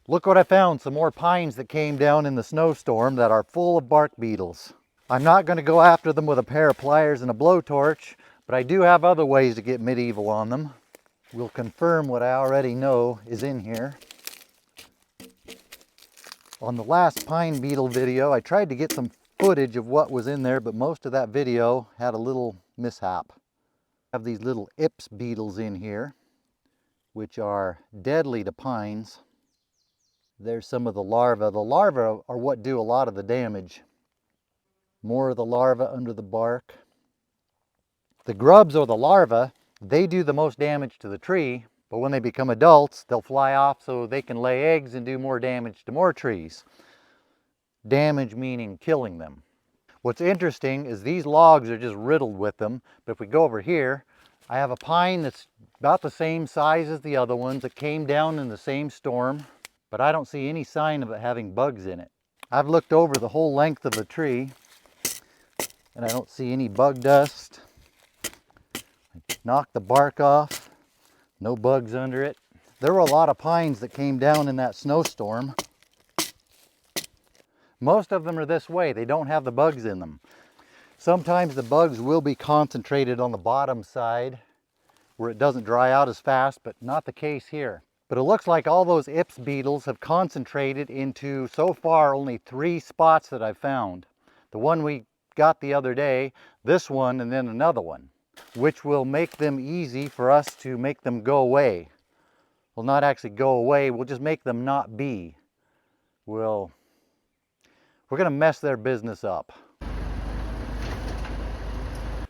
Look what I found, some more pines that came down in the snowstorm that are full of bark beetles. I'm not going to go after them with a pair of pliers and a blowtorch, but I do have other ways to get medieval on them. We'll confirm what I already know is in here. On the last pine beetle video, I tried to get some footage of what was in there, but most of that video had a little mishap. I have these little ips beetles in here, which are deadly to pines. There's some of the larvae. The larvae are what do a lot of the damage. More of the larvae under the bark. The grubs or the larvae, they do the most damage to the tree, but when they become adults, they'll fly off so they can lay eggs and do more damage to more trees. Damage meaning killing them. What's interesting is these logs are just riddled with them, but if we go over here, I have a pine that's about the same size as the other ones. It came down in the same storm, but I don't see any sign of it having bugs in it. I've looked over the whole length of the tree, and I don't see any bug dust. I knocked the bark off, no bugs under it. There were a lot of pines that came down in that snowstorm. Most of them are this way, they don't have the bugs in them. Sometimes the bugs will be concentrated on the bottom side where it doesn't dry out as fast, but not the case here. But it looks like all those ips beetles have concentrated into, so far, only 3 spots that I've found. The one we got the other day, this one, and then another one, which will make them easy for us to make them go away. Well, not actually go away, we'll just make them not be. We're going to mess their business up.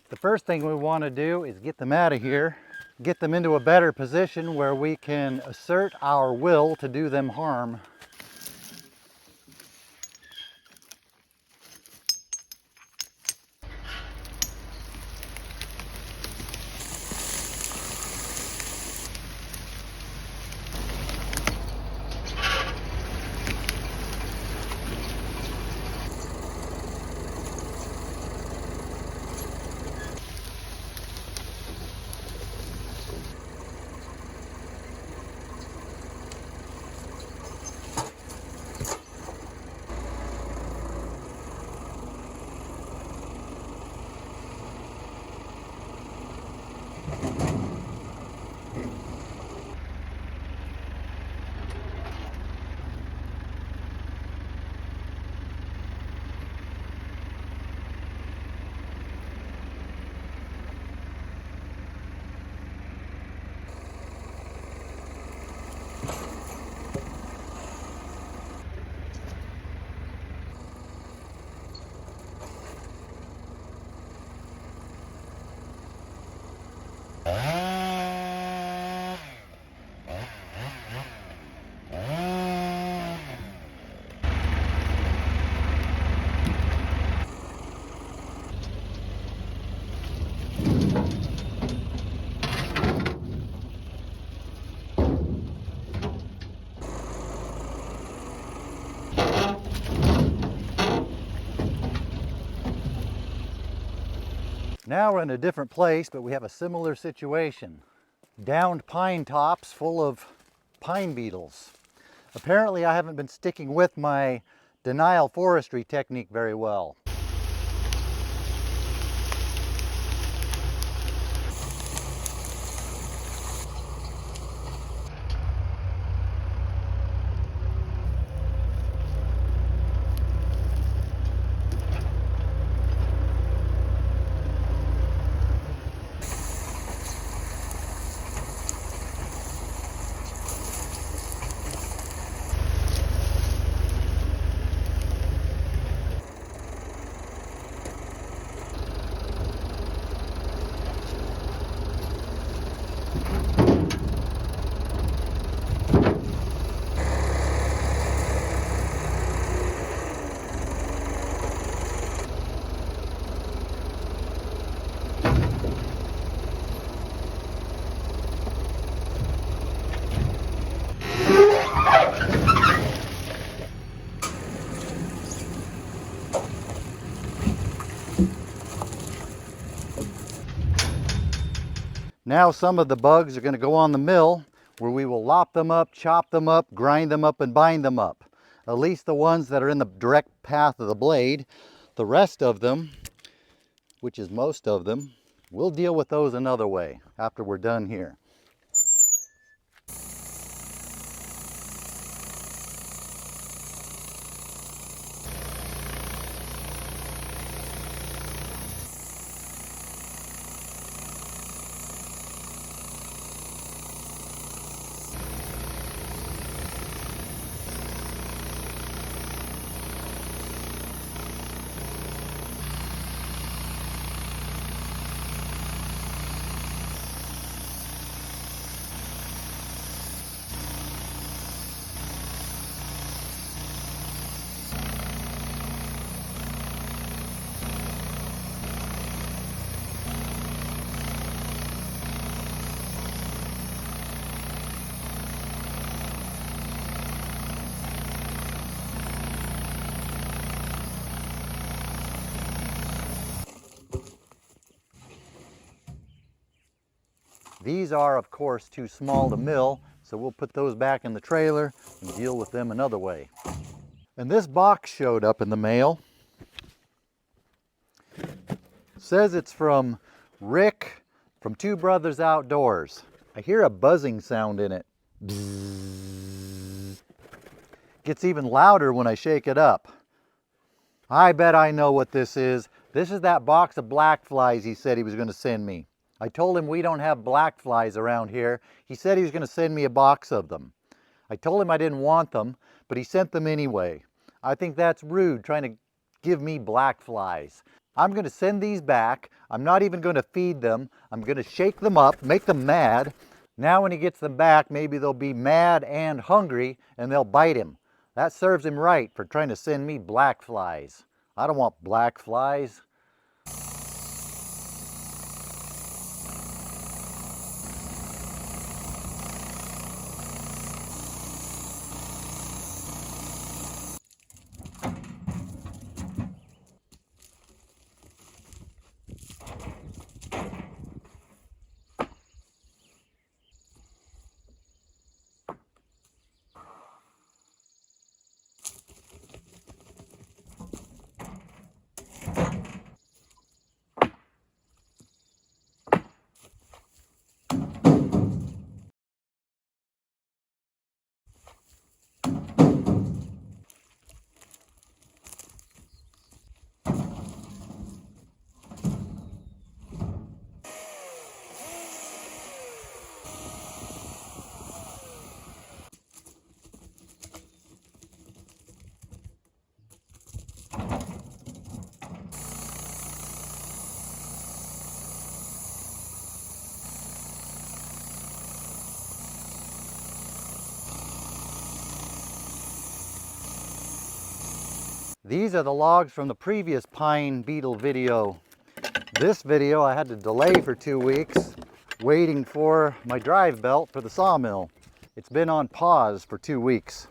The first thing we want to do is get them out of here, get them into a better position where we can assert our will to do them harm. Now we're in a different place, but we have a similar situation. Downed pine tops full of pine beetles. Apparently I haven't been sticking with my denial forestry technique very well. Now some of the bugs are going to go on the mill. where we will lop them up, chop them up, grind them up, and bind them up. At least the ones that are in the direct path of the blade. The rest of them, which is most of them, we'll deal with those another way after we're done here. These are, of course, too small to mill, so we'll put those back in the trailer and deal with them another way. And this box showed up in the mail. It says it's from Rick from Two Brothers Outdoors. I hear a buzzing sound in it. Bzzz. Gets even louder when I shake it up. I bet I know what this is. This is that box of black flies he said he was going to send me. I told him we don't have black flies around here. He said he was going to send me a box of them. I told him I didn't want them, but he sent them anyway. I think that's rude, trying to give me black flies. I'm going to send these back. I'm not even going to feed them. I'm going to shake them up, make them mad. Now when he gets them back, maybe they'll be mad and hungry and they'll bite him. That serves him right for trying to send me black flies. I don't want black flies. These are the logs from the previous pine beetle video. This video I had to delay for 2 weeks, waiting for my drive belt for the sawmill. It's been on pause for 2 weeks.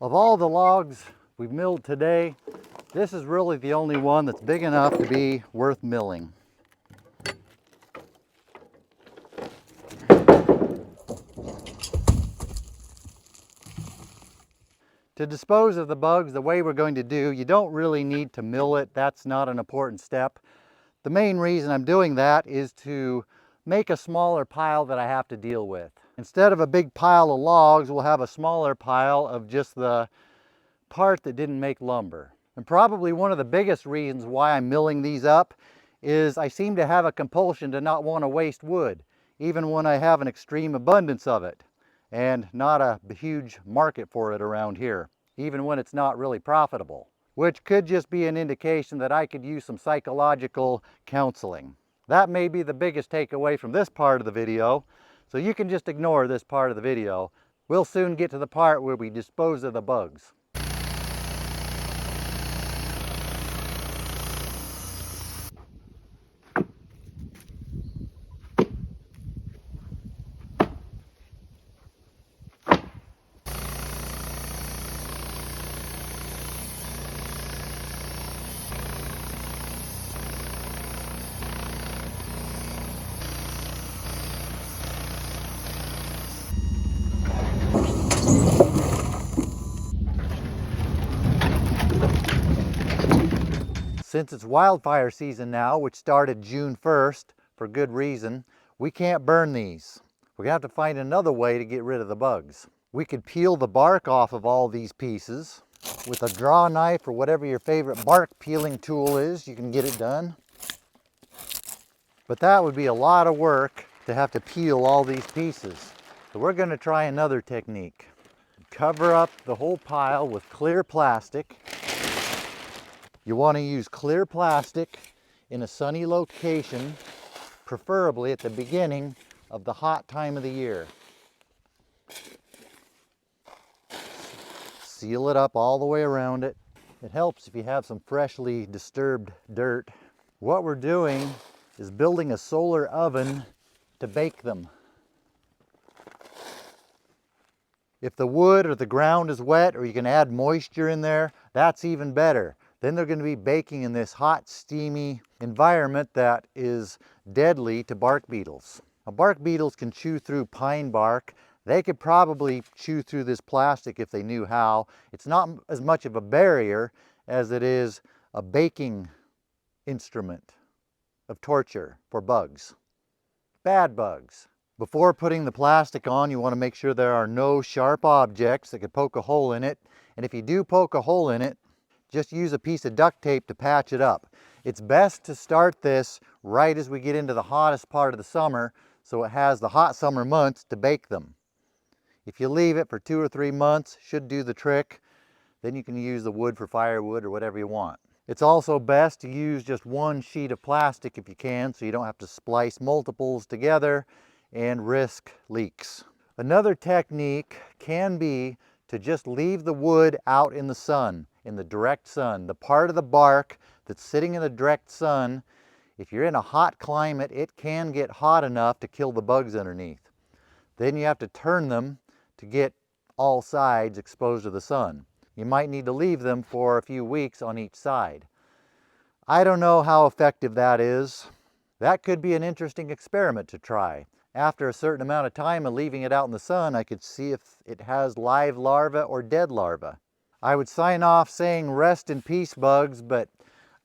Of all the logs we've milled today, this is really the only one that's big enough to be worth milling. To dispose of the bugs the way we're going to do, you don't really need to mill it. That's not an important step. The main reason I'm doing that is to make a smaller pile that I have to deal with. Instead of a big pile of logs, we'll have a smaller pile of just the part that didn't make lumber. And probably one of the biggest reasons why I'm milling these up is I seem to have a compulsion to not want to waste wood, even when I have an extreme abundance of it and not a huge market for it around here, even when it's not really profitable, which could just be an indication that I could use some psychological counseling. That may be the biggest takeaway from this part of the video, so you can just ignore this part of the video. We'll soon get to the part where we dispose of the bugs. Since it's wildfire season now, which started June 1st, for good reason, we can't burn these. We're gonna have to find another way to get rid of the bugs. We could peel the bark off of all these pieces with a draw knife or whatever your favorite bark peeling tool is. You can get it done. But that would be a lot of work to have to peel all these pieces. So we're gonna try another technique. Cover up the whole pile with clear plastic. You want to use clear plastic in a sunny location, preferably at the beginning of the hot time of the year. Seal it up all the way around it. It helps if you have some freshly disturbed dirt. What we're doing is building a solar oven to bake them. If the wood or the ground is wet, or you can add moisture in there, that's even better. Then they're going to be baking in this hot, steamy environment that is deadly to bark beetles. Now, bark beetles can chew through pine bark. They could probably chew through this plastic if they knew how. It's not as much of a barrier as it is a baking instrument of torture for bugs. Bad bugs. Before putting the plastic on, you want to make sure there are no sharp objects that could poke a hole in it. And if you do poke a hole in it, just use a piece of duct tape to patch it up. It's best to start this right as we get into the hottest part of the summer, so it has the hot summer months to bake them. If you leave it for 2 or 3 months, should do the trick. Then you can use the wood for firewood or whatever you want. It's also best to use just one sheet of plastic if you can, so you don't have to splice multiples together and risk leaks. Another technique can be to just leave the wood out in the sun, in the direct sun. The part of the bark that's sitting in the direct sun, if you're in a hot climate, it can get hot enough to kill the bugs underneath. Then you have to turn them to get all sides exposed to the sun. You might need to leave them for a few weeks on each side. I don't know how effective that is. That could be an interesting experiment to try. After a certain amount of time of leaving it out in the sun, I could see if it has live larvae or dead larvae. I would sign off saying rest in peace, bugs, but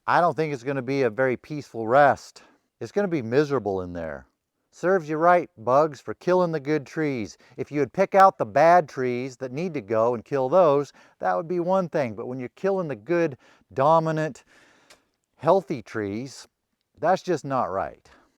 I don't think it's going to be a very peaceful rest. It's going to be miserable in there. Serves you right, bugs, for killing the good trees. If you would pick out the bad trees that need to go and kill those, that would be one thing. But when you're killing the good, dominant, healthy trees, that's just not right.